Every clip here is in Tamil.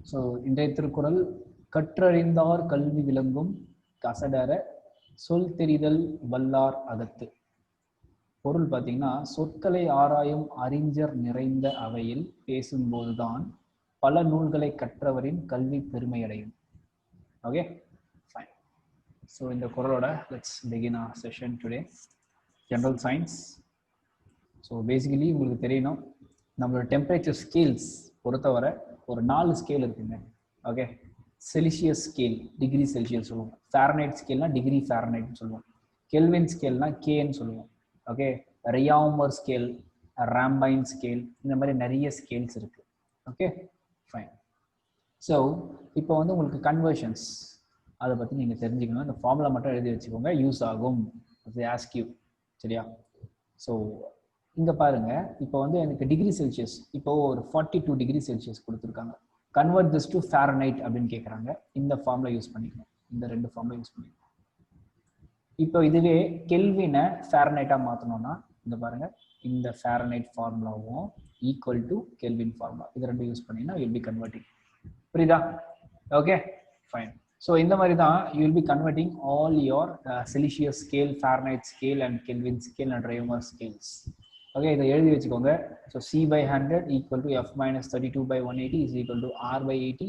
ஸோ இன்றைய திருக்குறள் கற்றறிந்தார் கல்வி விளங்கும் கசடர சொல் தெரிதல் வல்லார் அகத்து. பொருள் பார்த்தீங்கன்னா, சொற்களை ஆராயும் அறிஞர் நிறைந்த அவையில் பேசும்போதுதான் பல நூல்களை கற்றவரின் கல்வி பெருமையடையும். Okay, fine. ஸோ இந்த குறளோட let's begin our session today. General science. So basically உங்களுக்கு தெரியணும், நம்மளோட டெம்பரேச்சர் ஸ்கேல்ஸ் பொறுத்தவரை ஒரு 4 ஸ்கேல் இருக்குங்க. Okay, Celsius scale degree Celsius சொல்லுவோம், ஃபாரனைட் ஸ்கேல்னா டிகிரி ஃபாரனைட்னு சொல்லுவோம், கெல்வின் ஸ்கேல்னா கேன்னு சொல்லுவோம். ஓகே, ரியாமர் ஸ்கேல், ராம்பைன் ஸ்கேல், இந்த மாதிரி நிறைய ஸ்கேல்ஸ் இருக்கு. Okay, fine. ஸோ இப்போ வந்து உங்களுக்கு கன்வர்ஷன்ஸ் அதை பற்றி நீங்கள் தெரிஞ்சுக்கணும். இந்த ஃபார்முலா மட்டும் எழுதி வச்சுக்கோங்க, யூஸ் ஆகும். ஆஸ்க் யூ, சரியா? ஸோ இங்கே பாருங்க, இப்போ வந்து எனக்கு டிகிரி செல்சியஸ், இப்போ ஒரு 42 டிகிரி செல்சியஸ் கொடுத்துருக்காங்க. கன்வெர்ட் திஸ் டு ஃபாரனைட் அப்படின்னு கேட்குறாங்க. இந்த ஃபார்முலா யூஸ் பண்ணிக்கணும், இந்த 2 ஃபார்முலா யூஸ் பண்ணிக்கணும். இப்போ இதுவே கெல்வினை ஃபாரனைட்டாக மாற்றணும்னா இந்த பாருங்க, இந்த ஃபாரனைட் ஃபார்முலாவும் ஈக்குவல் டு கெல்வின் ஃபார்முலா, இது 2 யூஸ் பண்ணீங்கன்னா யூல் பி கன்வெர்ட்டிங். புரியுதா? Okay, fine. ஸோ இந்த மாதிரி தான் you will be converting all your Celsius scale, Fahrenheit scale and Kelvin scale and Reaumur scales. Okay, இதை எழுதி வச்சுக்கோங்க. So C/100 equal to F - 32/180 is equal to R/80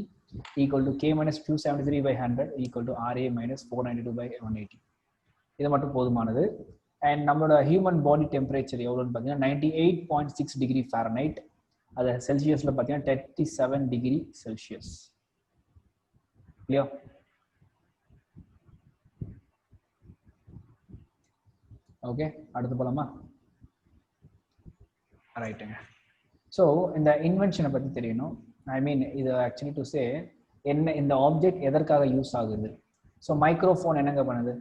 equal to K - 273/100 equal to RA - 492/180. இது மட்டும் போதுமானது. அண்ட் நம்மளோட ஹியூமன் பாடி டெம்பரேச்சர் எவ்வளோன்னு பார்த்தீங்கன்னா 98.6 டிகிரி ஃபாரனைட். அது செல்சியஸில் பார்த்தீங்கன்னா 37 டிகிரி செல்சியஸ். இல்லையா? ஓகே, அடுத்து போலாமா? ரைட்டுங்க. ஸோ இந்த இன்வென்ஷனை பற்றி தெரியணும். ஐ மீன் இது ஆக்சுவலி டு சே என்ன, இந்த ஆப்ஜெக்ட் எதற்காக யூஸ் ஆகுது. ஸோ மைக்ரோஃபோன் என்னங்க பண்ணுது,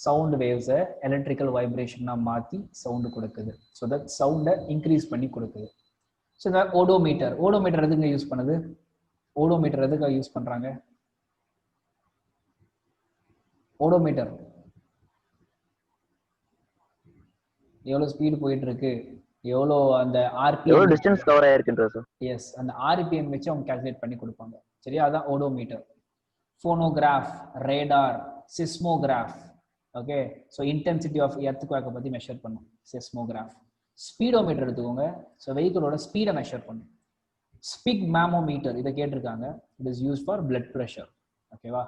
சவுண்ட் வேவ்ஸை எலக்ட்ரிக்கல் வைப்ரேஷனாக மாற்றி சவுண்டு கொடுக்குது. ஸோ தட் சவுண்டை இன்க்ரீஸ் பண்ணி கொடுக்குது. ஸோ இந்த ஓடோமீட்டர், ஓடோமீட்டர் எதுங்க யூஸ் பண்ணுது? ஓடோமீட்டர் எதுக்காக யூஸ் பண்ணுறாங்க? ஓடோமீட்டர் எவ்வளோ ஸ்பீடு போயிட்டு இருக்கு, எவ்வளோ அந்த ஆர்பிஎம், டிஸ்டன்ஸ் கவர் ஆயிருக்குன்ற சார். எஸ், அந்த ஆர்பிஎம் வச்சு அவங்க கால்குலேட் பண்ணி கொடுப்பாங்க. சரியா? அதான் odometer. Phonograph, radar, seismograph. Okay, so intensity of எர்த்குவேக்கை பற்றி மெஷர் பண்ணும் சிஸ்மோகிராஃப். ஸ்பீடோமீட்டர் எடுத்துக்கோங்க, ஸோ வெஹிக்கிளோட ஸ்பீடை மெஷர் பண்ணும். ஸ்பிக் மேமோமீட்டர் இதை கேட்டிருக்காங்க, it is use for blood pressure. ஓகேவா?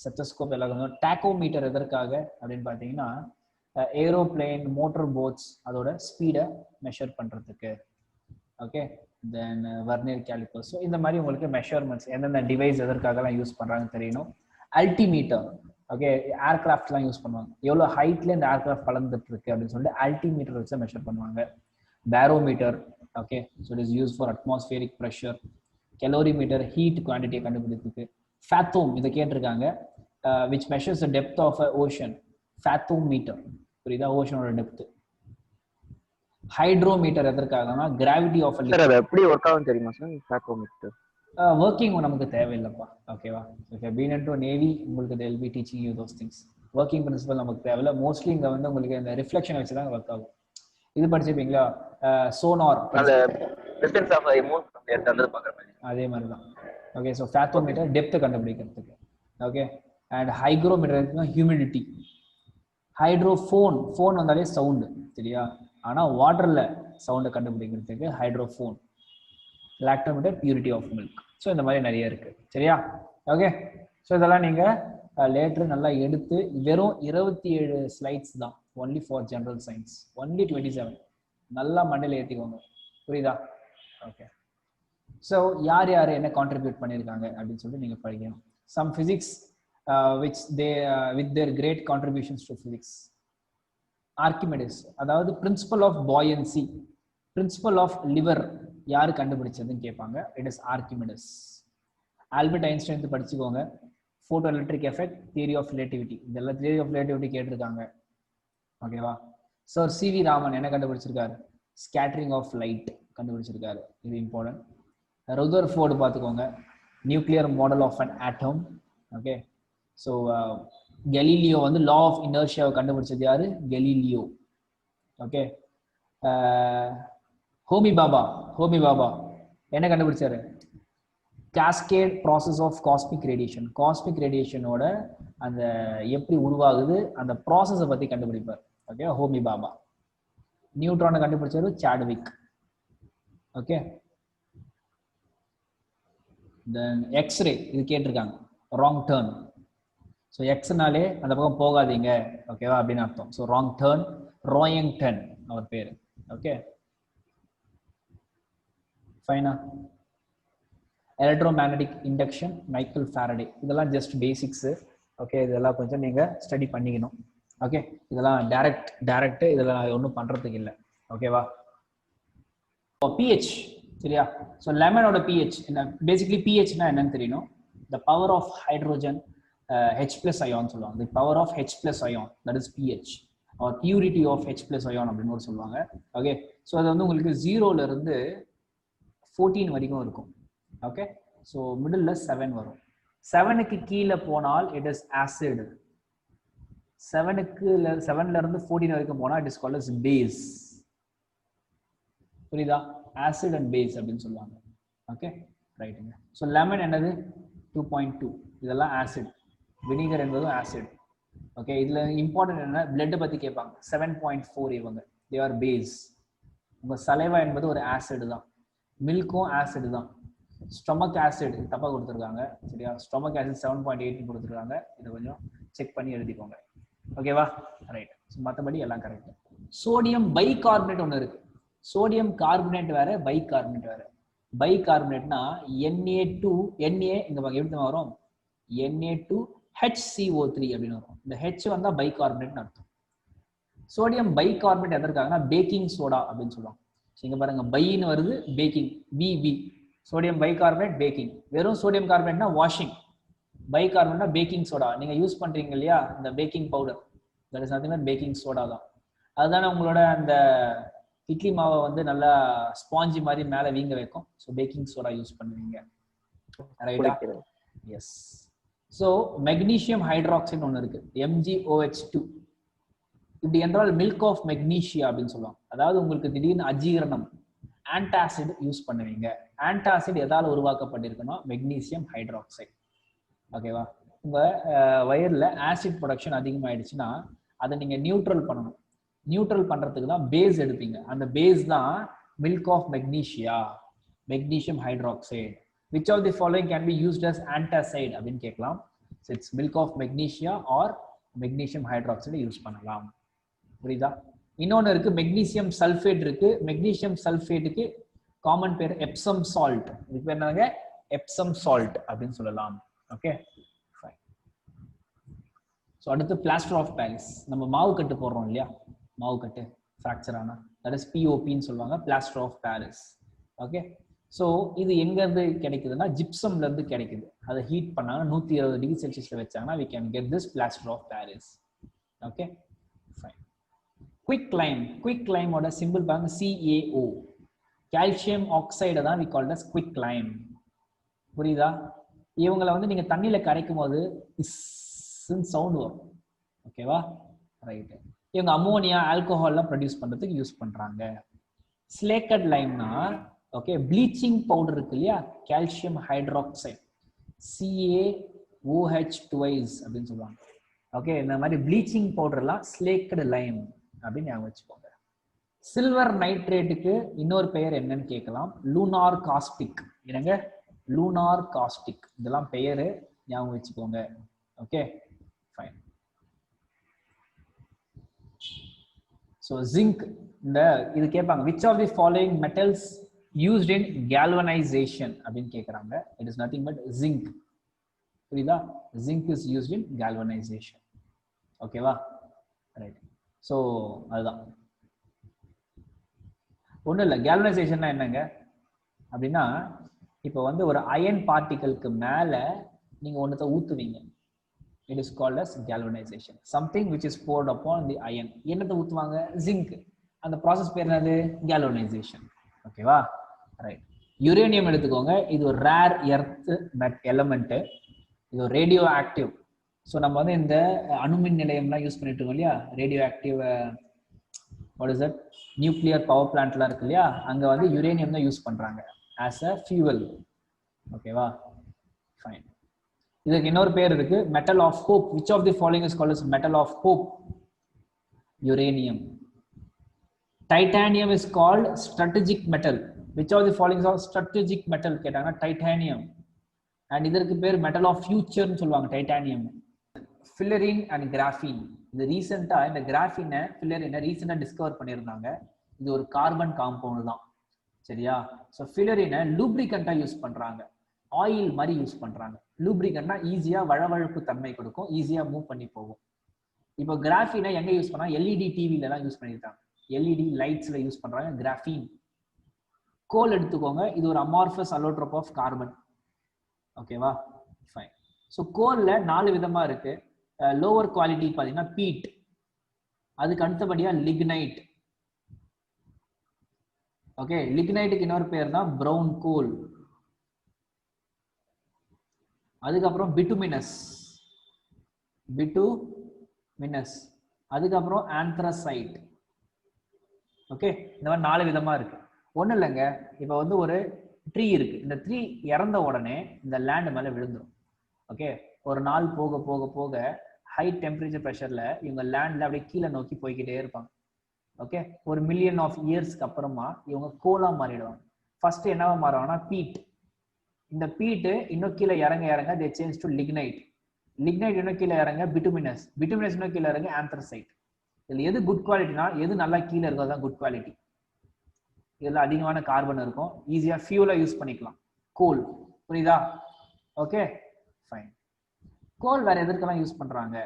ஸ்டெத்தோஸ்கோப் எல்லாம். டாக்கோமீட்டர் எதற்காக அப்படின்னு பார்த்தீங்கன்னா ஏரோப்ளேன், மோட்டர் போட்ஸ் அதோட ஸ்பீடை மெஷர் பண்ணுறதுக்கு. ஓகே, தென் வர்னியர் கேலிப்பர். ஸோ இந்த மாதிரி உங்களுக்கு மெஷர்மெண்ட்ஸ் எந்தெந்த டிவைஸ் எதற்காகலாம் யூஸ் பண்ணுறாங்கன்னு தெரியணும். அல்டிமீட்டர், ஓகே, ஏர்கிராஃப்ட்லாம் யூஸ் பண்ணுவாங்க, எவ்வளோ ஹைட்ல இந்த ஏர்கிராஃப்ட் பறந்துட்டு இருக்கு அப்படின்னு சொல்லிட்டு அல்டிமீட்டர் வச்சு மெஷர் பண்ணுவாங்க. Barometer, okay, so it is use for atmospheric pressure. Calorimeter, heat குவான்டிட்டியை கண்டுபிடிக்கிறதுக்கு. ஃபேத்தோம் இதை கேட்டிருக்காங்க, which measures the depth of a ocean. Fathometer, புரியுதா? ஓஷனோட டெப்த். ஹைட்ரோமீட்டர் எதற்காகனா கிராவிட்டி ஆஃப் அ லிக்விட். அது எப்படி ஒர்க் ஆகும் தெரியுமா சார்? ஃபேத்தோமீட்டர் ஒர்க்கிங் நமக்கு தேவையில்லைப்பா. ஓகேவா? ஓகே, பீன் இன்டு நேவி உங்களுக்கு they will be teaching you those things. Working principal நமக்கு தேவையில்லை. மோஸ்ட்லி இங்கே வந்து உங்களுக்கு இந்த ரிஃப்ளெக்ஷன் வச்சு தான் ஒர்க் ஆகும். இது படிச்சிருப்பீங்களா, சோனார், அந்த டிஸ்டன்ஸ் ஆஃப் மூன் எர்த் அந்த பார்க்குற மாதிரி, அதே மாதிரி தான். ஓகே, ஸோ ஃபேத்தோமீட்டர் டெப்த்தை கண்டுபிடிக்கிறதுக்கு. Okay, and hygrometer humidity. Hydrophone, phone வந்தாலே சவுண்டு, சரியா? ஆனால் வாட்டரில் சவுண்டை கண்டுபிடிக்கிறதுக்கு hydrophone. Lactometer purity of milk. So இந்த மாதிரி நிறைய இருக்கு, சரியா? ஓகே, ஸோ இதெல்லாம் நீங்கள் லேட்டர் நல்லா எடுத்து, வெறும் 27 ஸ்லைட்ஸ் தான், only for general science, only 27. நல்லா மண்டையில் ஏற்றிக்கோங்க, புரியுதா? ஓகே, ஸோ யார் யார் என்ன கான்ட்ரிபியூட் பண்ணியிருக்காங்க அப்படின்னு சொல்லிட்டு நீங்கள் படிக்கணும். Some physics which they with their great contributions to physics. Archimedes, அதாவது principle of buoyancy, principle of lever யாரு கண்டுபிடிச்சதுன்னு கேட்பாங்க, it is Archimedes. Albert Einstein படிச்சுக்கோங்க, photo electric effect, theory of relativity, இதெல்லாம் தியரி ஆஃப் ரிலேட்டிவிட்டி கேட்டிருக்காங்க. ஓகேவா? சார் சிவி ராமன் என்ன கண்டுபிடிச்சிருக்காரு? ஸ்கேட்டரிங் ஆஃப் லைட் கண்டுபிடிச்சிருக்காரு, இது இம்பார்ட்டன்ட். ரதர்ஃபோர்டு பார்த்துக்கோங்க, nuclear model of an atom. Okay, so Galileo வந்து லா ஆஃப் இனர்ஷியாவை கண்டுபிடிச்சது யாரு? கெலீலியோ. ஓகே, ஹோமி பாபா என்ன கண்டுபிடிச்சாரு? cascade process of cosmic radiation. Cosmic radiationோட அந்த எப்படி உருவாகுது அந்த ப்ராசஸை பத்தி கண்டுபிடிப்பார். ஓகே, ஹோமி பாபா. நியூட்ரானை கண்டுபிடிச்சது சாட்விக். ஓகே, தென் எக்ஸ்ரே இது கேட்டிருக்காங்க, ராங் டர்ன். ஸோ எக்ஸ்னாலே அந்த பக்கம் போகாதீங்க, ஓகேவா அப்படின்னு அர்த்தம். ஸோ ராங் டர்ன், ராயங்டன் அவர் பேர். ஓகே ஃபைனா. Electromagnetic induction, Michael Faraday. இதெல்லாம் ஜஸ்ட் பேசிக்ஸு. ஓகே, இதெல்லாம் கொஞ்சம் நீங்கள் ஸ்டடி பண்ணிக்கணும். ஓகே, இதெல்லாம் டைரக்ட் இதெல்லாம் ஒன்றும் பண்ணுறதுக்கு இல்லை. ஓகேவா. பிஹெச் சரியா. ஸோ லெமனோட பிஹெச் என்ன, பேசிக்லி பிஹெச்னா என்னன்னு தெரியணும். The power of hydrogen H+ ion சொல்லுவாங்க. The power of H+ ion, that is pH or purity of H+ ion அப்படின்னு ஒரு சொல்லுவாங்க. ஓகே, ஸோ அது வந்து உங்களுக்கு 0ல இருந்து 14 வரைக்கும் இருக்கும். ஓகே, ஸோ மிடில் 7 வரும். 7க்கு கீழே போனால் இட் இஸ் ஆசிட். 7ல இருந்து 14 வரைக்கும் போனால் it is called as base. புரியுதா? ஆசிட் அண்ட் பேஸ் அப்படின்னு சொல்லுவாங்க. ஓகே ரைட்டுங்க. ஸோ லெமன் என்னது 2.2, இதெல்லாம் ஆசிட். வினிகர் என்பதும் ஆசிட். ஓகே, இதுல இம்பார்ட்டன்ட் என்ன, பிளட் பத்தி கேட்பாங்க. 7.4 இவங்க, தே ஆர் பேஸ். உங்க சலைவா என்பது ஒரு ஆசிட் தான். மில்க்கும் ஆசிட் தான். ஸ்டொமக் ஆசிட் தப்பா கொடுத்துருக்காங்க சரியா. ஸ்டொமக் ஆசிட் 7.8 கொடுத்துருக்காங்க. இதை கொஞ்சம் செக் பண்ணி எழுதிக்கோங்க. ஓகேவா ரைட். மற்றபடி எல்லாம் கரெக்ட். சோடியம் பைகார்பனேட் ஒன்று இருக்கு. சோடியம் கார்பனேட் வேற, பைகார்பனேட் வேற. பைகார்பனேட்னா Na2 Na இங்க எப்படி வரும், Na2HCO3 அப்படின்னு வரும். இந்த H வந்தா பைகார்பனேட்னு அர்த்தம். சோடியம் பைகார்பனேட் எதற்காகனா பேக்கிங் சோடா அப்படின்னு சொல்லுவாங்க. இங்க பாருங்க, பைன்னு வருது, baking, BB. Sodium bicarbonate baking. வெறும் சோடியம் கார்பனேட்னா வாஷிங், பைகார்பனேட்னா பேக்கிங் சோடா. நீங்க யூஸ் பண்றீங்க இல்லையா இந்த baking powder, that is nothing but baking soda தான். அதுதானே உங்களோட அந்த இட்லி மாவை வந்து நல்லா ஸ்பாஞ்சி மாதிரி மேலே வீங்க வைக்கும். ஸோ பேக்கிங் சோடா யூஸ் பண்ணுவீங்க ரைட்டா. எஸ். ஸோ மெக்னீசியம் ஹைட்ராக்சைடு ஒன்று இருக்கு, MgOH2. இப்படி என்றால் மில்க் ஆஃப் மெக்னீஷியா அப்படின்னு சொல்லுவாங்க. அதாவது உங்களுக்கு திடீர்னு அஜீரணம், ஆன்டாசிட் யூஸ் பண்ணுவீங்க. ஆன்டாசிட் எதால் உருவாக்கப்பட்டிருக்குன்னா மெக்னீசியம் ஹைட்ராக்சைடு. ஓகேவா. உங்க வயர்ல ஆசிட் ப்ரொடக்ஷன் அதிகமாயிடுச்சுன்னா அதை நீங்க நியூட்ரல் பண்ணணும். நியூட்ரல் பண்றதுக்கு தான் பேஸ் எடுப்பீங்க. அந்த பேஸ் தான் milk of magnesia, magnesium hydroxide. which of the following can be used as antacid அப்படின்னு கேட்கலாம். So it's milk of magnesia or magnesium hydroxide use பண்ணலாம். புரியுதா? இன்னொன்று இருக்கு, மெக்னீசியம் சல்ஃபேட் இருக்கு. மெக்னீசியம் சல்ஃபேட்டுக்கு காமன் பேர் எப்சம் சால்ட். இதுக்கு பேர் என்னங்க, எப்சம் சால்ட் அப்படின்னு சொல்லலாம். Okay fine. ஸோ அடுத்து பிளாஸ்டர் ஆஃப் பாரிஸ். நம்ம மாவு கட்டு போடுறோம் இல்லையா, மாவு கட்டு ஃப்ராக்சர் ஆனா தட் இஸ் POPன்னு சொல்லுவாங்க, plaster of Paris. Okay, so இது எங்கேருந்து கிடைக்குதுன்னா ஜிப்சம்ல இருந்து கிடைக்குது. அதை ஹீட் பண்ணாங்க 120 டிகிரி செல்சியஸ்ல வச்சாங்கன்னா we can get this plaster of Paris. Okay fine. Quick lime. Quick லைமோட சிம்பிள் பாருங்க, CaO. கால்சியம் ஆக்சைடை தான் we called as quick lime. புரியுதா? இவங்களை வந்து நீங்க தண்ணியில கரைக்கும் போது சவுண்ட் வரும். ஓகேவா ரைட். இவங்க அமோனியா, ஆல்கோஹால்லாம் ப்ரொடியூஸ் பண்றதுக்கு யூஸ் பண்றாங்க. ஸ்லேக்கட் லைம்னா ஓகே, ப்ளீச்சிங் பவுடர் இருக்கு இல்லையா, கால்சியம் ஹைட்ராக்சைடு, CaOH2 அப்படின்னு சொல்லுவாங்க. ஓகே, இந்த மாதிரி ப்ளீச்சிங் பவுடர்லாம் ஸ்லேக்கட் லைம் அப்படின்னு ஞாபகம் வச்சுக்கோங்க. சில்வர் நைட்ரேட்டுக்கு இன்னொரு பெயர் என்னன்னு கேட்கலாம், லூனார் காஸ்டிக். என்னங்க, லூனார் காஸ்டிக். இதெல்லாம் பெயரு ஞாபகம் வச்சுக்கோங்க. Okay fine. ஸோ ஜிங்க், இந்த இது கேட்பாங்க, which of the following metals used in galvanization அப்படின்னு கேக்குறாங்க. it is nothing but zinc. புரியுதா? zinc is used in galvanization. ஓகேவா ரைட். ஸோ அதுதான் ஒன்றும் இல்லை. கேல்வனைசேஷன்னா என்னங்க அப்படின்னா, இப்போ வந்து ஒரு அயன் பார்ட்டிகளுக்கு மேலே நீங்கள் ஒன்றத்தை ஊற்றுவீங்க. It is called as galvanization. something which is poured upon the iron. என்னத்தை ஊற்றுவாங்க, ஜிங்க். அந்த ப்ராசஸ் பேர் என்னது, galvanization. ஓகேவா ரைட். யுரேனியம் எடுத்துக்கோங்க, இது ஒரு ரேர் எர்த் எலமெண்ட். இது ஒரு ரேடியோ ஆக்டிவ். ஸோ நம்ம வந்து இந்த அணுமின் நிலையம்லாம் யூஸ் பண்ணிட்டு இருக்கோம் இல்லையா, radio active what is that, nuclear power பிளான்ட்லாம் இருக்கு இல்லையா, அங்கே வந்து யுரேனியம் தான் யூஸ் பண்ணுறாங்க ஆஸ் அ ஃபியூவல். ஓகேவா? ஃபைன். இதுக்கு இன்னொரு பேர் இருக்கு, metal of hope. which of the following is called as metal of hope? uranium. Titanium is called strategic metal. which of the following is strategic metal கேட்டாங்கன்னா titanium. and இதற்கு பேர் metal of future னு சொல்லுவாங்க titanium. ஃபில்லரின் அண்ட் கிராஃபின். இது ரீசெண்டா இந்த கிராஃபினை ஃபில்லரினை ரீசெண்டா டிஸ்கவர் பண்ணியிருந்தாங்க. இது ஒரு கார்பன் காம்பவுண்ட் தான், சரியா? ஸோ ஃபில்லரினை லூப்ரிகண்டா யூஸ் பண்றாங்க, ஆயில் மாதிரி யூஸ் பண்றாங்க. லூப்ரிகண்ட்னா ஈஸியா வழவழப்பு தன்மை கொடுக்கும், ஈஸியா மூவ் பண்ணி போகும். இப்போ கிராஃபினை எங்க யூஸ் பண்ணா, எல்இடி டிவில எல்லாம் யூஸ் பண்ணியிருக்காங்க, எல்இடி லைட்ஸ்ல யூஸ் பண்றாங்க கிராஃபின். கோல் எடுத்துக்கோங்க, இது ஒரு அமார்ஃபஸ் அலோட்ரோப் ஆஃப் கார்பன். ஓகேவா? ஃபைன். ஸோ கோல்ல 4 விதமா இருக்கு. லோவர் குவாலிட்டி பாத்தீங்கன்னா பீட், அதுக்கு அடுத்தபடியா லிக்னைட். ஓகே, லிக்னைட்டுக்கு இன்னொரு பேர் தான் பிரவுன் கோல். அதுக்கப்புறம் பிட்டுமினஸ், அதுக்கப்புறம் ஆந்த்ரசைட். ஓகே, இந்த மாதிரி 4 விதமா இருக்கு. ஒண்ணு இல்லைங்க, இப்ப வந்து ஒரு ட்ரீ இருக்கு, இந்த ட்ரீ இறந்த உடனே இந்த லேண்ட் மேல விழுந்துரும். ஓகே, ஒரு நாள் போக போக போக ஹை டெம்பரேச்சர் ப்ரெஷர்ல இவங்க லேண்ட்ல அப்படியே கீழே நோக்கி போய்கிட்டே இருப்பாங்க. ஓகே, ஒரு மில்லியன் ஆஃப் இயர்ஸ்க்கு அப்புறமா இவங்க கோலா மாறிடுவாங்க. ஃபர்ஸ்ட் என்னவா மாறுவாங்கன்னா பீட். இந்த பீட்டு இன்னும் கீழே இறங்க இறங்க they change to lignite. Lignite இன்னும் கீழே இறங்க பிட்டுமினஸ். பிட்டுமினஸ் இன்னும் கீழே இறங்க ஆந்த்ரசைட். இதுல எது குட் குவாலிட்டினா, எது நல்லா கீழே இருக்கோ தான் குட் குவாலிட்டி. இதுல அதிகமான கார்பன் இருக்கும், ஈஸியா ஃபியூலா யூஸ் பண்ணிக்கலாம். கோல், புரியுதா? Okay fine. கோல் வேற எதற்கெல்லாம் யூஸ் பண்றாங்க?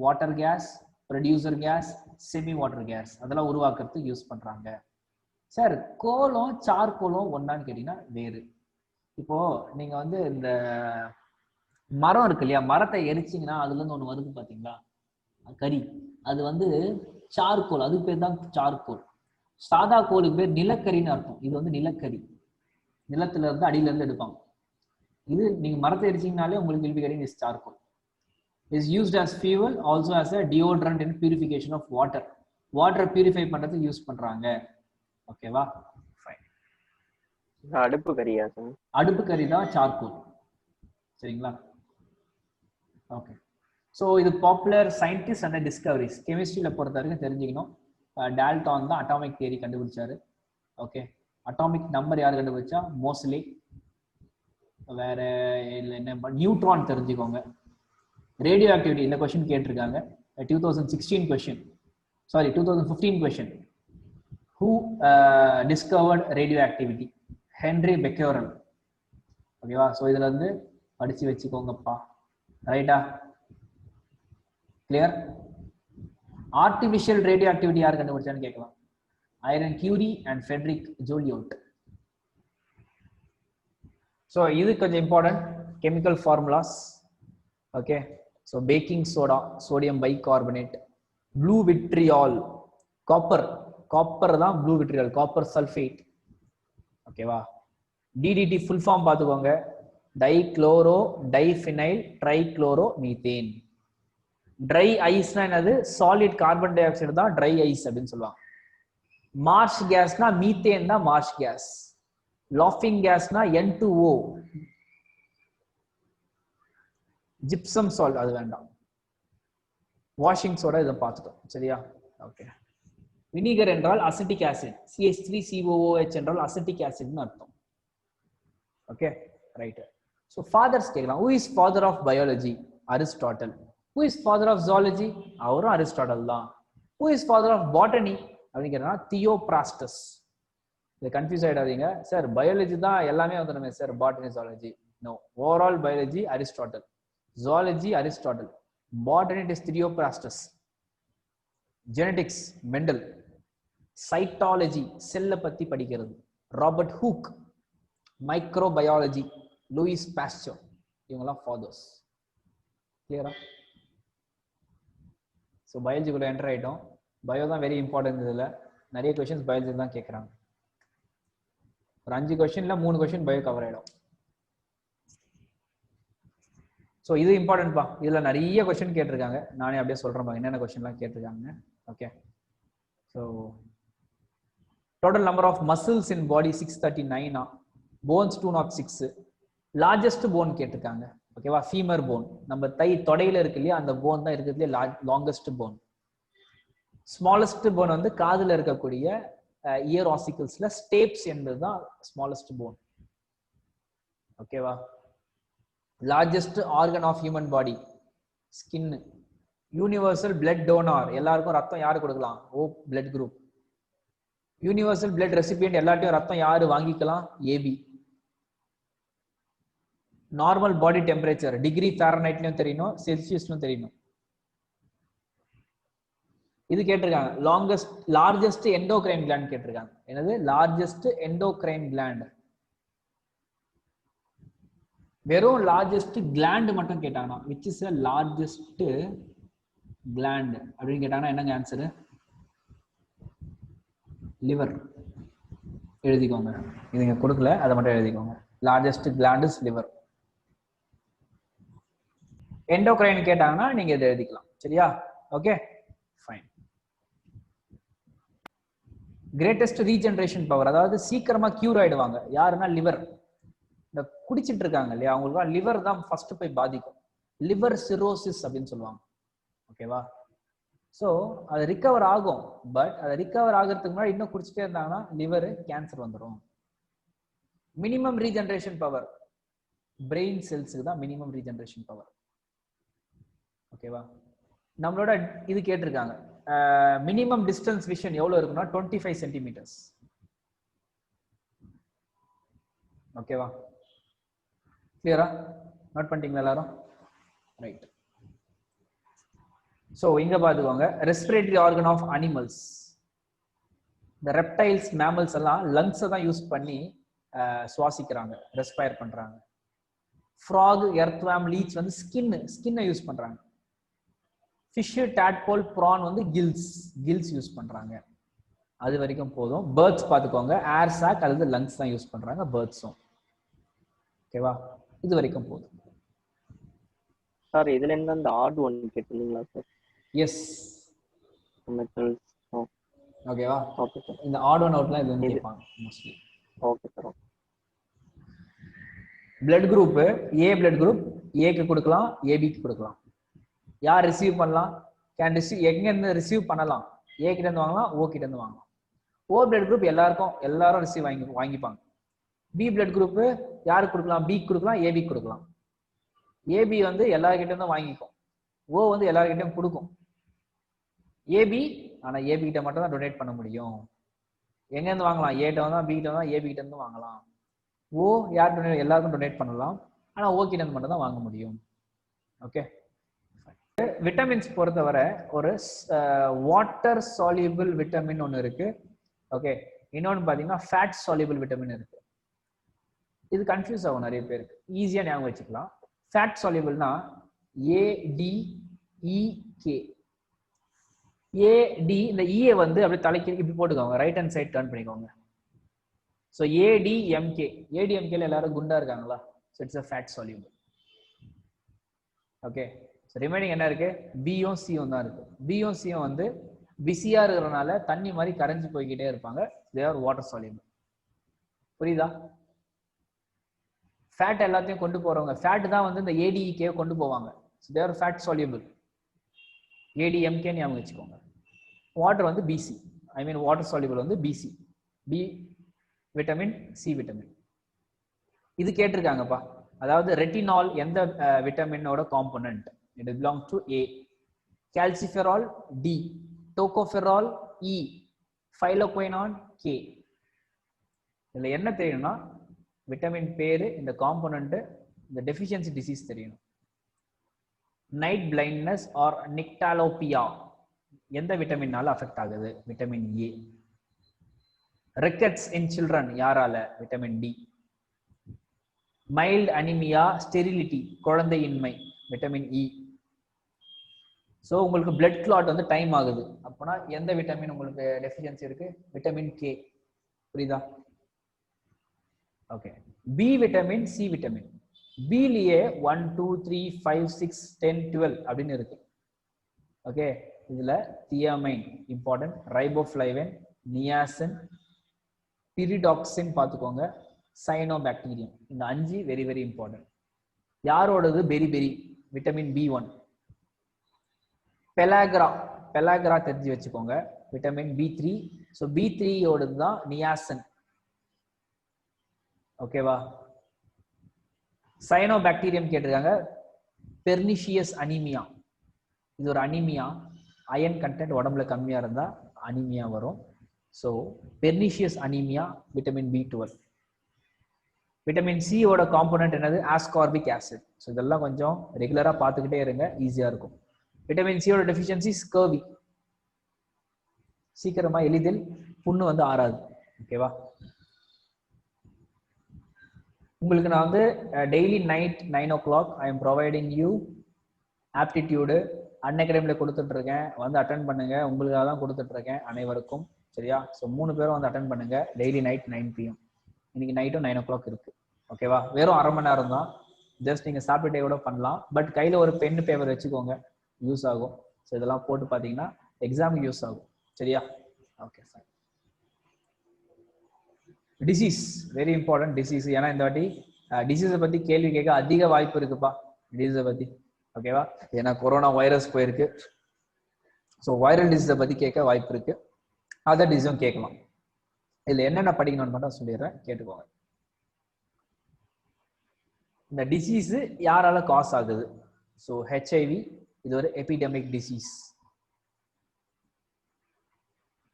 Water gas, producer gas, semi water gas, அதெல்லாம் உருவாக்குறதுக்கு யூஸ் பண்றாங்க. சார் கோலும் சார்கோலும் ஒன்னான்னு கேட்டீங்கன்னா வேறு. இப்போ நீங்க வந்து இந்த மரம் இருக்கு இல்லையா, மரத்தை எரிச்சிங்கன்னா அதுல இருந்து ஒண்ணு வருது பாத்தீங்களா, கரி, அது வந்து சார்கோல், அதுக்கு பேர் தான் சார்கோல். சாதா கோலுக்கு பேர் நிலக்கரின்னு அர்த்தம். இது வந்து நிலக்கரி, நிலத்துல இருந்து அடியில இருந்து எடுப்பாங்க. இது நீங்க மரத்தை எரிச்சிங்கனாலே உங்களுக்கு will be getting this charcoal. is used as fuel, also as a deodorant in purification of water. வாட்டரை பியூரிஃபை பண்றதுக்கு யூஸ் பண்றாங்க. ஓகேவா? ஃபைன். அடுப்பு கரியா சார்? அடுப்பு கரி தான் சார்கோல், சரிங்களா? ஓகே. ஸோ இது பாப்புலர் சயின்டிஸ்ட் அண்ட் டிஸ்கவரிஸ். கெமிஸ்ட்ரியில பொறுத்த வரைக்கும் தெரிஞ்சுக்கணும், டால்டான் தான் அட்டாமிக் தியரி கண்டுபிடிச்சாரு. ஓகே, அட்டாமிக் நம்பர் யார் கண்டுபிடிச்சா? மோஸ்லி. வேற என்ன, நியூட்ரான் தெரிஞ்சுக்கோங்க. ரேடியோ ஆக்டிவிட்டி இந்த கொஸ்டின் கேட்டிருக்காங்க, 2016 question, sorry 2015 question. Who discovered radio activity? Henry Becquerel. ஓகேவா? ஸோ இதுல இருந்து படிச்சு வச்சுக்கோங்கப்பா, ரைட்டா? கிளியர்? ஆர்டிபிஷியல் ரேடியோ ஆக்டிவிட்டி யார் கண்டுபிடிச்சான்னு கேட்கலாம். Irene Curie and Frederic Joliot. So இது கொஞ்சம் important chemical formulas. Okay, so baking soda, sodium bicarbonate, blue vitriol, copper, copper தான் ப்ளூ விட்ரியால், காப்பர் சல்ஃபேட். ஓகேவா? டிடிடி ஃபுல் ஃபார்ம் பார்த்துக்கோங்க, dichloro diphenyl trichloro methane. Dry ஐஸ்னா என்னது? சாலிட் கார்பன் டை ஆக்சைடு தான் ட்ரை ஐஸ் அப்படின்னு சொல்லுவாங்க. மார்ஷ் கேஸ்னா மீத்தேன் தான் மார்ஷ் கேஸ். லாஃபிங் கேஸ்னா N2O. ஜிப்சம் சால்ட் அது வேண்டாம். வாஷிங் சோடா இதை பார்த்துட்டோம், சரியா? ஓகே. வினிகர் என்றால் அசிட்டிக் ஆசிட், CH3COOH என்றால் அசிட்டிக் ஆசிட்னு அர்த்தம். Okay, right. ஸோ ஃபாதர்ஸ் கேட்கலாம். Who is father of biology? Aristotle. Who is father of zoology? அவரும் அரிஸ்டாட்டல் தான். Who is father of botany அப்படின்னு கேட்டா தியோப்ராஸ்டஸ். இதை கன்ஃபியூஸ் ஆயிடாதீங்க சார், பயாலஜி தான் எல்லாமே வந்துடுமே sir, botany zoology no. Overall biology Aristotle, zoology Aristotle, botany is Theophrastus, genetics Mendel, cytology செல்லை பத்தி படிக்கிறது Robert Hooke, microbiology Louis Pasteur, இவங்கெல்லாம் ஃபாதர்ஸ். கிளியரா? ஸோ பயாலஜிக்குள்ள என்டர் ஆயிட்டோம். பயோ தான் வெரி இம்பார்ட்டன்ட். இதில் நிறைய கொஸ்டின்ஸ் பயாலஜி தான் கேட்குறாங்க. ஒரு 5 கொஸ்டின்ல 3 கொஸ்டின் பயோ கவர் ஆயிடும். ஸோ இது இம்பார்ட்டன்ட்பா. இதுல நிறைய கொஸ்டின் கேட்டிருக்காங்க, நானே அப்படியே சொல்றேன் என்னென்ன கொஸ்டின்லாம் கேட்டிருக்காங்க. Okay, so total number of muscles in body 639, bones 206, largest bone கேட்டிருக்காங்க. ஓகேவா? ஃபீமர் போன், நம்ம தொடையில இருக்கு இல்லையா, அந்த போன் தான் இருக்கிறதுலே லாங்கஸ்ட் போன். ஸ்மாலஸ்ட் போன் வந்து காதுல இருக்கக்கூடிய இயர் ஆசிக்கிள்ஸ்ல ஸ்டேப்ஸ் என்பதுதான் ஸ்மாலஸ்ட் போன். ஓகேவா? Largest organ of human body skin. Universal blood donor, எல்லாருக்கும் ரத்தம் யாரு கொடுக்கலாம்? O blood group. Universal blood recipient, எல்லாத்தையும் ரத்தம் யாரு வாங்கிக்கலாம்? AB. Normal body temperature degree ஃபாரன்ஹைட்லயும் தெரியணும், செல்சியஸ்லயும் தெரியணும். இது கேட்டிருக்காங்க. லார்ஜஸ்ட் எண்டோகிரைன் கிளாண்ட் கேட்டிருக்காங்க. என்னது? Largest endocrine gland. வெறும் லார்ஜஸ்ட் கிளாண்ட் மட்டும் கேட்டாங்கன்னா, which is a largest gland அப்படின்னு கேட்டாங்கன்னா என்னங்க ஆன்சரு? லிவர். எழுதிக்கோங்க. இது இங்க கொடுக்கல, அதை மட்டும் எழுதிக்கோங்க. Largest gland is liver. Endocrine கேட்டாங்கன்னா நீங்க இதை எழுதிக்கலாம். சரியா? Okay fine. Greatest regeneration power, அதாவது சீக்கிரமா கியூர் ஆயிடுவாங்க யாருன்னா லிவர். இந்த குடிச்சிட்டு இருக்காங்க இல்லையா, அவங்களுக்கு லிவர் தான் ஃபர்ஸ்ட் போய் பாதிக்கும். லிவர் சிரோசிஸ் அப்படின்னு சொல்லுவாங்க. ஓகேவா? ஸோ அது ரிகவர் ஆகும். பட் அது ரிகவர் ஆகிறதுக்கு முன்னாடி இன்னும் குடிச்சிட்டே இருந்தாங்கன்னா லிவர் கேன்சர் வந்துடும். மினிமம் ரீஜெனரேஷன் பவர் பிரெயின் செல்ஸுக்கு தான் மினிமம் ரீஜெனரேஷன் பவர். ஓகேவா? நம்மளோட இது கேட்டிருக்காங்க. மினிமம் டிஸ்டன்ஸ் விஷன் எவ்வளவு இருக்குன்னா 25 சென்டிமீட்டர்ஸ். ஓகேவா? கிளியரா? நோட் பண்ணிட்டீங்களா எல்லாரும்? ரைட். சோ இங்க பாத்துக்கோங்க. Respiratory organ of animals. இந்த ரெப்டைல்ஸ், மேமல்ஸ் எல்லாம் லங்ஸை தான் யூஸ் பண்ணி சுவாசிக்கிறாங்க, ரெஸ்பயர் பண்றாங்க. ஃப்ராக், எர்த்வாம், லீச் வந்து ஸ்கின்னை யூஸ் பண்றாங்க. ஃபிஷ், டாட்போல், ப்ரான் வந்து கில்ஸ் யூஸ் பண்றாங்க. அது வரைக்கும் போதும். பேர்ட்ஸ் பாத்துக்கோங்க. ஏர் சாக் அல்லது லங்ஸ் தான் யூஸ் பண்றாங்க பேர்ட்ஸும். ஓகேவா? இது வரைக்கும் போதும். சார் இதுல என்ன அந்த ஆட் ஒன் கேட்டிருந்தீங்களா சார்? எஸ். மெட்டல்ஸ். ஓகேவா? Okay sir. இந்த ஆட் ஒன் அவுட்லாம் இது வந்து கேட்பாங்க mostly. Okay sir. Blood group A, blood group ஏக்கு கொடுக்கலாம், ஏபிக்கு கொடுக்கலாம். யார் ரிசீவ் பண்ணலாம்? Can receive. எங்க இருந்து ரிசீவ் பண்ணலாம்? ஏ கிட்ட இருந்து வாங்கலாம், ஓ கிட்ட இருந்து வாங்கலாம். ஓ பிளட் குரூப் எல்லாரும் ரிசீவ் வாங்கிப்பாங்க. பி பிளட் குரூப் யாருக்கு கொடுக்கலாம்? பி கொடுக்கலாம், ஏபி கொடுக்கலாம். ஏபி வந்து எல்லார்கிட்ட இருந்தும் வாங்கிக்கும். ஓ வந்து எல்லார்கிட்டையும் கொடுக்கும். ஏபி ஆனா ஏபி கிட்ட மட்டும் தான் டொனேட் பண்ண முடியும். எங்க இருந்து வாங்கலாம்? ஏ கிட்ட வந்தா, பி கிட்ட வந்தா, ஏபி கிட்ட இருந்து வாங்கலாம். ஓ யார் டொனேட்? எல்லாருக்கும் டொனேட் பண்ணலாம். ஆனா ஓ கிட்ட இருந்து மட்டும் தான் வாங்க முடியும். ஓகே. விட்டமின்ஸ் பொறுத்தவரை ஒரு வாட்டர் சால்யூபிள் விட்டமின் ஒன்று இருக்கு. ஓகே. இன்னொன்று பாத்தீங்கன்னா ஃபேட் சால்யூபிள் விட்டமின் இருக்கு. இது கன்ஃபியூஸ் ஆகும் நிறைய பேருக்கு. ஈஸியா ஞாபகம் வச்சுக்கலாம். Fat சால்யூபிள்னா ADEK. AD இந்த ஈயை வந்து அப்படியே தலைக்கு இப்படி போட்டுக்கோங்க, ரைட் ஹேண்ட் சைட் டர்ன் பண்ணிக்கோங்க. So ADMK. ADMKல எல்லாரும் குண்டா இருக்காங்களா? So it's a fat soluble. Okay. So remaining என்ன இருக்கு? பியும் சியும் தான் இருக்கு. பியும் சியும் வந்து பிஸியா இருக்கிறதுனால தண்ணி மாதிரி கரைஞ்சு போய்கிட்டே இருப்பாங்க. They are water soluble. புரியுதா? ஃபேட் எல்லாத்தையும் கொண்டு போறவங்க, ஃபேட் தான் வந்து இந்த ADEK கொண்டு போவாங்க. So they are fat soluble. ADMK ஞாபகம் வச்சுக்கோங்க. வாட்டர் வந்து BC. I mean water soluble வந்து BC. B vitamin, C vitamin. இது கேட்டிருக்காங்கப்பா. அதாவது ரெட்டினால் எந்த விட்டமினோட component? It belongs to A. Calciferol D. Tocopherol E. Phylloquinone K. இதுல என்ன தெரியணும்னா விட்டமின் பேரு, இந்த காம்போனன்ட், இந்த டெஃபிஷியன்சி டிசீஸ் தெரியணும். நைட் பிளைண்ட்னஸ் ஆர் நிக்டாலோபியா எந்த விட்டமினால அஃபெக்ட் ஆகுது? Vitamin A. Rickets in children யாரால? Vitamin D. Mild anaemia, sterility குழந்தையின்மை, விட்டமின் E. ஸோ உங்களுக்கு பிளட் கிளாட் வந்து டைம் ஆகுது அப்படின்னா எந்த விட்டமின் உங்களுக்கு டெஃபிஷியன்சி இருக்கு? Vitamin K. புரியுதா? Okay. B vitamin, C vitamin. பிலியே 1 2 3 5 6 10 12 அப்படின்னு இருக்கு. ஓகே. இதுல தியாமைன் இம்பார்ட்டன்ட், ரைபோஃப்ளைவின், நியாசின், பிரிடாக்சின் பார்த்துக்கோங்க, சைனோபாக்டீரியம். இந்த 5 வெரி வெரி இம்பார்ட்டன்ட். யாரோடது? பெரி விட்டமின் B1. பெலாக்ரா தெரிஞ்சு வச்சுக்கோங்க, விட்டமின் B3. ஸோ B3 ஓடது தான் நியாசன். ஓகேவா? சைனோபாக்டீரியம் கேட்டிருக்காங்க. பெர்னிஷியஸ் அனீமியா, இது ஒரு அனீமியா. அயன் கண்டென்ட் உடம்புல கம்மியா இருந்தா அனீமியா வரும். So pernicious anaemia vitamin B12. Vitamin C ஓட காம்போனன்ட் என்னது? Ascorbic acid. ஸோ இதெல்லாம் கொஞ்சம் ரெகுலரா பார்த்துக்கிட்டே இருங்க, ஈஸியா இருக்கும். விட்டமின் சியோட டெஃபிஷியன்சி ஸ்கர்வி, சீக்கிரமா எளிதில் புண்ணு வந்து ஆறாது. ஓகேவா? உங்களுக்கு நான் வந்து daily night 9 o'clock I am providing you aptitude அன்அகாடமில கொடுத்துட்டு இருக்கேன். வந்து அட்டன் பண்ணுங்க, உங்களுக்காக தான் கொடுத்துட்டு இருக்கேன் அனைவருக்கும். சரியா? ஸோ 3 பேரும் வந்து அட்டன் பண்ணுங்க டெய்லி நைட் 9 PM. இன்னைக்கு நைட்டும் 9 o'clock இருக்கு. ஓகேவா? வெறும் அரை மணி நேரம் தான், ஜஸ்ட் நீங்க சாப்பிட்டே கூட பண்ணலாம். பட் கையில ஒரு பென் பேப்பர் வச்சுக்கோங்க, யூஸ் ஆகும். ஸோ இதெல்லாம் போட்டு பார்த்தீங்கன்னா எக்ஸாமுக்கு யூஸ் ஆகும். சரியா? Okay fine. Disease very important. Disease ஏன்னா இந்த வாட்டி டிசீஸை பத்தி கேள்வி கேட்க அதிக வாய்ப்பு இருக்குப்பா டிசீஸை பத்தி. ஓகேவா? ஏன்னா கொரோனா வைரஸ் போயிருக்கு. ஸோ வைரல் டிசீஸை பத்தி கேட்க வாய்ப்பு இருக்கு. அதர் டிசீஸும் கேட்கலாம். இதுல என்னென்ன படிக்கணும்னு மட்டும் சொல்லிடுறேன், கேட்டுக்கோங்க. இந்த டிசீஸ் யாரால காஸ் ஆகுது? ஸோ HIV இது ஒரு எபிடெமிக் டிசீஸ்.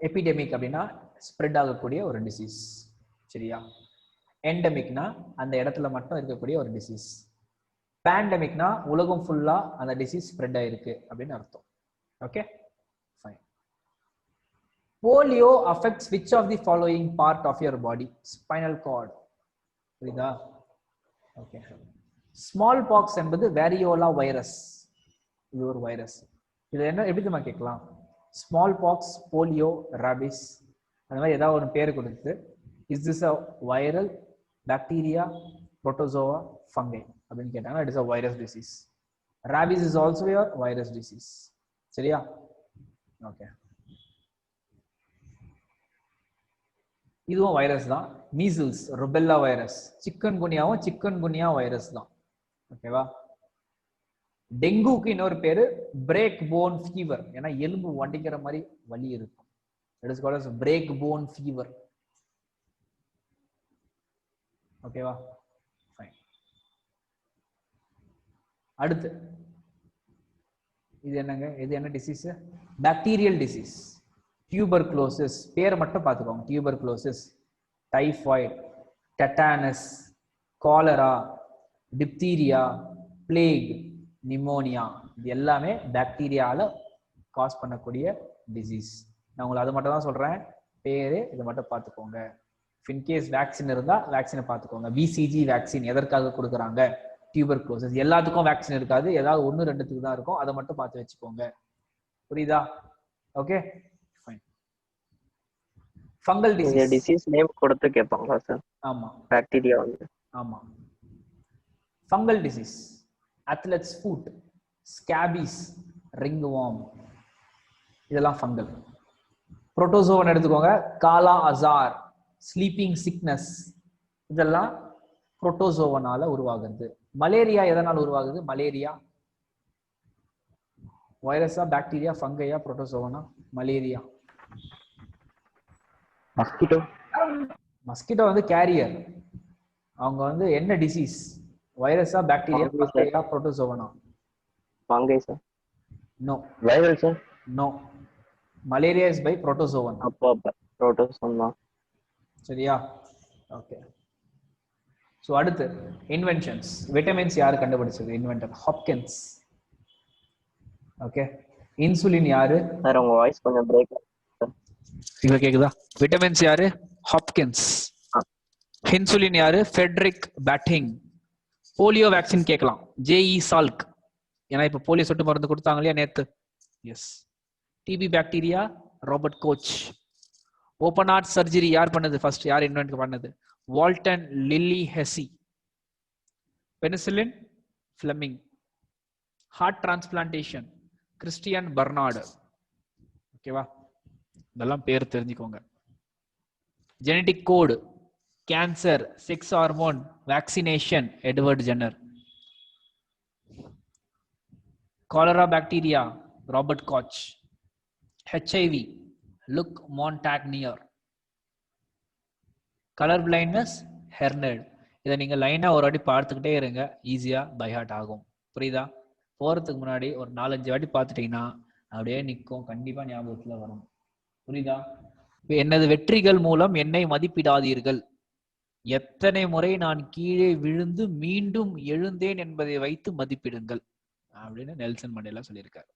எபிடெமிக் அப்படின்னா ஸ்ப்ரெட் ஆகக்கூடிய ஒரு டிசீஸ். சரியா? எண்டமிக்னா அந்த இடத்துல மட்டும் இருக்கக்கூடிய ஒரு டிசீஸ். பேண்டமிக்னா உலகம் ஃபுல்லா அந்த டிசீஸ் ஸ்ப்ரெட் ஆயிருக்கு அப்படின்னு அர்த்தம். Okay fine. Polio affects which of the following part of your body? Spinal cord. புரியுதா? ஓகே. ஸ்மால் பாக்ஸ் என்பது வேரியோலா வைரஸ். இது ஒரு வைரஸ். இது என்ன எப்படி நம்ம கேட்கலாம்? ஸ்மால் பாக்ஸ், போலியோ, ராபிஸ், அந்த மாதிரி ஏதாவது ஒரு பேர் கொடுத்து is this a viral, bacteria, protozoa, fungi அப்படின்னு கேட்டாங்கன்னா it is a virus disease. Rabies is also a virus disease. சரியா? ஓகே. இதுவும் வைரஸ் தான். Measles, rubella virus. Chikungunya virus தான். ஓகேவா? டெங்குக்கு இன்னொரு பேரு பிரேக் போன் ஃபீவர். ஏன்னா எலும்பு வண்டிக்கிற மாதிரி வலி இருக்கும். It is called as break phone fever. ஓகேவா? ஃபைன். அடுத்து இது என்னங்க? இது என்ன டிசீஸ்? Bacterial disease. டியூபர்குலோசிஸ். பேரை மட்டும் பார்த்துக்கோங்க. Tuberculosis, typhoid, tetanus, cholera, diphtheria, plague, pneumonia, இது எல்லாமே பாக்டீரியால காஸ் பண்ணக்கூடிய டிசீஸ். நான் உங்களுக்கு அது மட்டும் தான் சொல்றேன், பேரு இதை மட்டும் பார்த்துக்கோங்க. இன்கேஸ் வேக்சின் இருந்தா வேக்சினை பார்த்துக்கோங்க. BCG வேக்சின் எதற்காக கொடுக்குறாங்க? டியூபர்குலோசிஸ். எல்லாத்துக்கும் வேக்சின் இருக்காது, ஏதாவது 1-2 தான் இருக்கும். அதை மட்டும் பார்த்து வச்சுக்கோங்க. புரியுதா? Okay fine. Fungal disease. Disease name கொடுத்து கேட்பாங்களா சார்? ஆமா, பாக்டீரியா வந்து. ஆமா. Fungal disease, athlete's foot, scabies, ringworm, இதெல்லாம் ஃபங்கல். புரோட்டோசோவன் எடுத்துக்கோங்க. காலா அசார், ஸ்லீப்பிங் சிக்னஸ், இதெல்லாம் புரோட்டோசோவனால உருவாகுது. மலேரியா எதனால் உருவாகுது? மலேரியா வைரஸா, பாக்டீரியா, ஃபங்கையா, புரோட்டோசோவனா? மலேரியா. மஸ்கிட்டோ. மஸ்கிட்டோ வந்து கேரியர். அவங்க வந்து என்ன டிசீஸ்? வைரஸா, பாக்டீரியா, ஃபங்கையா, புரோட்டோசோவனா? Fungi sir. No. Viral sir? No. Malaria is by protozoan. அப்போ புரோட்டோசோவன் தான். சரியா? ஓகே. ஸோ அடுத்து இன்வென்ஷன்ஸ். விட்டமின்ஸ் யாரு கண்டுபிடிச்சது? Inventor Hopkins. ஓகே. இன்சுலின் யாரு? சார் உங்க வாய்ஸ் கொஞ்சம் பிரேக். இங்க கேக்குதா? விட்டமின்ஸ் யாரு? ஹாப்கின்ஸ். இன்சுலின் யாரு? Frederick Banting. போலியோ வேக்சின் கேட்கலாம். JE Salk. ஏன்னா இப்ப போலியோ சொட்டு மருந்து கொடுத்தாங்க இல்லையா நேத்து? Yes. TB bacteria, Robert Koch. Open heart surgery யார் பண்ணது? ஃபர்ஸ்ட் யார் இன்வென்ட் பண்ணது? Walton Lillehei. Penicillin, Fleming. Heart transplantation, Christian Barnard. ஓகேவா? இதெல்லாம் பேர் தெரிஞ்சுக்கோங்க. Genetic code cancer, sex hormone, vaccination, Edward Jenner. Cholera bacteria, Robert Koch. HIV, Luc Montagnier. Colour blindness, ஹெர்னட். இதை நீங்க லைனா ஒரு வாட்டி பார்த்துக்கிட்டே இருங்க, ஈஸியா பை ஹார்ட் ஆகும். புரியுதா? போறதுக்கு முன்னாடி ஒரு 4-5 வாட்டி பார்த்துட்டீங்கன்னா அப்படியே நிற்கும், கண்டிப்பா ஞாபகத்துல வரும். புரியுதா? எனது வெற்றிகள் மூலம் என்னை மதிப்பிடாதீர்கள். எத்தனை முறை நான் கீழே விழுந்து மீண்டும் எழுந்தேன் என்பதை வைத்து மதிப்பிடுங்கள் அப்படின்னு நெல்சன் மண்டேலா சொல்லியிருக்காரு.